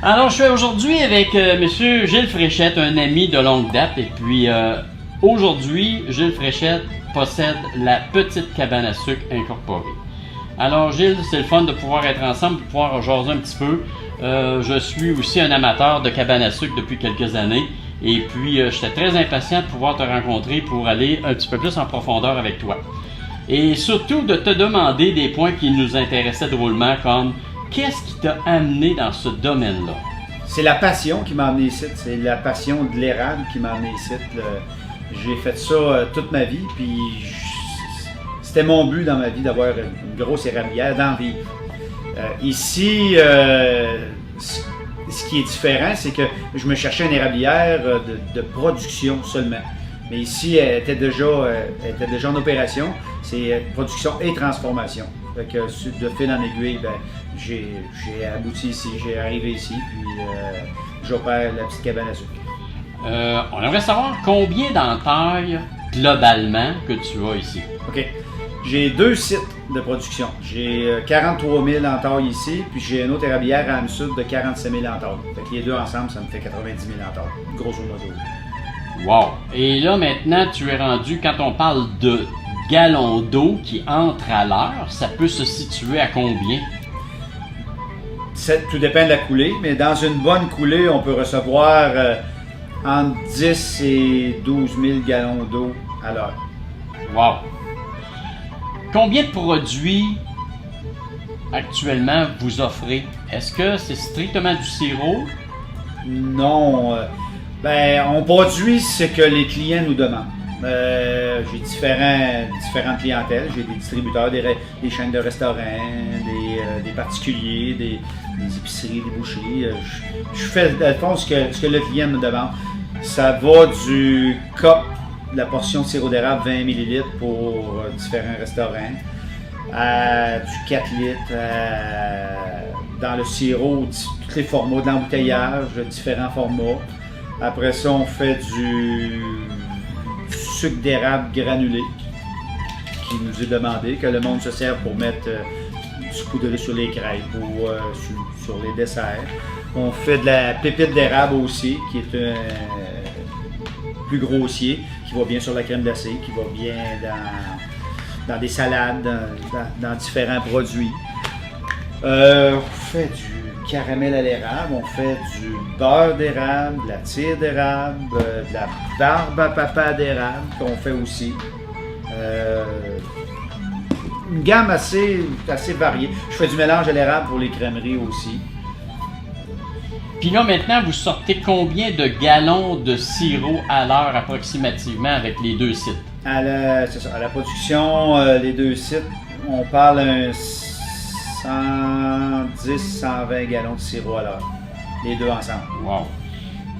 Alors, je suis aujourd'hui avec Monsieur Gilles Fréchette, un ami de longue date. Et puis, aujourd'hui, Gilles Fréchette possède la Petite Cabane à sucre incorporée. Alors, Gilles, c'est le fun de pouvoir être ensemble, de pouvoir jaser un petit peu. Je suis aussi un amateur de cabane à sucre depuis quelques années. Et puis, j'étais très impatient de pouvoir te rencontrer pour aller un petit peu plus en profondeur avec toi. Et surtout de te demander des points qui nous intéressaient drôlement, comme qu'est-ce qui t'a amené dans ce domaine-là? C'est la passion qui m'a amené ici. C'est la passion de l'érable qui m'a amené ici. J'ai fait ça toute ma vie, puis c'était mon but dans ma vie d'avoir une grosse érablière, d'en vivre. Ici, ce qui est différent, c'est que je me cherchais une érablière de production seulement. Mais ici, elle était déjà en opération. C'est production et transformation. Fait que de fil en aiguille, ben, j'ai abouti ici, j'ai arrivé ici, puis j'opère la Petite Cabane à sucre. On aimerait savoir combien d'entailles globalement que tu as ici. OK. J'ai 2 sites de production. J'ai 43 000 entailles ici, puis j'ai une autre érablière à Âme-Sud de 47 000 entailles. Fait que les deux ensemble, ça me fait 90 000 entailles, grosso modo. Wow! Et là, maintenant, tu es rendu, quand on parle de gallons d'eau qui entrent à l'heure, ça peut se situer à combien? Tout dépend de la coulée, mais dans une bonne coulée, on peut recevoir entre 10 et 12 000 gallons d'eau à l'heure. Wow! Combien de produits actuellement vous offrez? Est-ce que c'est strictement du sirop? Non. On produit ce que les clients nous demandent. J'ai différentes clientèles. J'ai des distributeurs, des chaînes de restaurants, des particuliers, des épiceries, des boucheries. Je fais, dans le fond, ce que le client me demande. Ça va du cup, de la portion de sirop d'érable 20 ml pour différents restaurants, à du 4 litres, dans le sirop, tous les formats, de l'embouteillage, différents formats. Après ça, on fait du sucre d'érable granulé qui nous est demandé, que le monde se sert pour mettre du poudré sur les crêpes ou sur les desserts. On fait de la pépite d'érable aussi, qui est plus grossier, qui va bien sur la crème glacée, qui va bien dans des salades, dans différents produits. On fait du caramel à l'érable, on fait du beurre d'érable, de la tire d'érable, de la barbe à papa d'érable qu'on fait aussi. Une gamme assez variée. Je fais du mélange à l'érable pour les crèmeries aussi. Puis là, maintenant, vous sortez combien de gallons de sirop à l'heure approximativement avec les deux sites? C'est ça, à la production, les deux sites, on parle d'un 110-120 gallons de sirop à l'heure, les deux ensemble. Wow!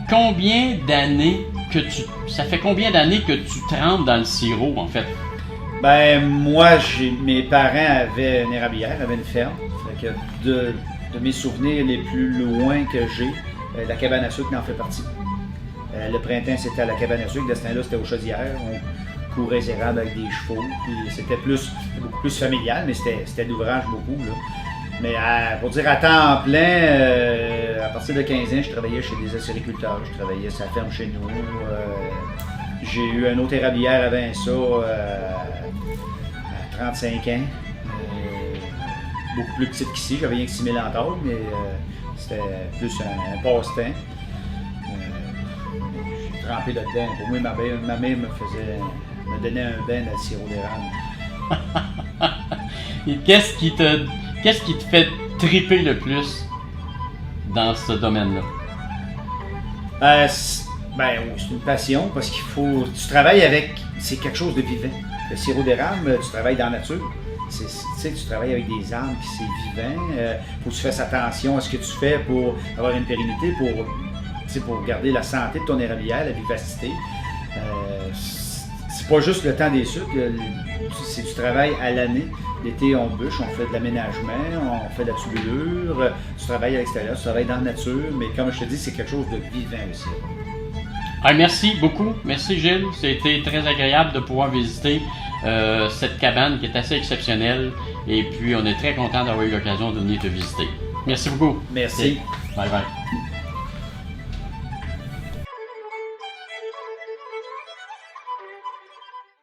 Combien d'années ça fait combien d'années que tu trempes dans le sirop, en fait? Ben, moi, mes parents avaient une érablière, avaient une ferme. Fait que de mes souvenirs les plus loin que j'ai, la cabane à sucre en fait partie. Le printemps, c'était à la cabane à sucre. De ce temps-là, c'était aux chaudières. On courait les érables avec des chevaux. C'était beaucoup plus familial, mais c'était d'ouvrage beaucoup. Là. Mais pour dire à temps plein, à partir de 15 ans, je travaillais chez des acériculteurs. Je travaillais sur la ferme chez nous. J'ai eu un autre érablière avant ça à 35 ans. Beaucoup plus petite qu'ici, j'avais rien que 6 000 entailles, mais c'était plus un passe-temps. J'ai trempé là-dedans. Pour moi, ma mère me donnait un bain dans le sirop d'érable. Et qu'est-ce qui te fait triper le plus dans ce domaine-là? C'est une passion parce qu'il faut. Tu travailles avec. C'est quelque chose de vivant. Le sirop d'érable, tu travailles dans la nature. Tu travailles avec des arbres, puis c'est vivant. Faut que tu fasses attention à ce que tu fais pour avoir une pérennité, pour garder la santé de ton érablière, la vivacité. C'est pas juste le temps des sucres, c'est du travail à l'année. L'été, on bûche, on fait de l'aménagement, on fait de la tubulure, tu travailles à l'extérieur, tu travailles dans la nature, mais comme je te dis, c'est quelque chose de vivant aussi. Merci beaucoup. Merci Gilles. C'était très agréable de pouvoir visiter cette cabane qui est assez exceptionnelle. Et puis, on est très content d'avoir eu l'occasion de venir te visiter. Merci beaucoup. Merci. Bye bye.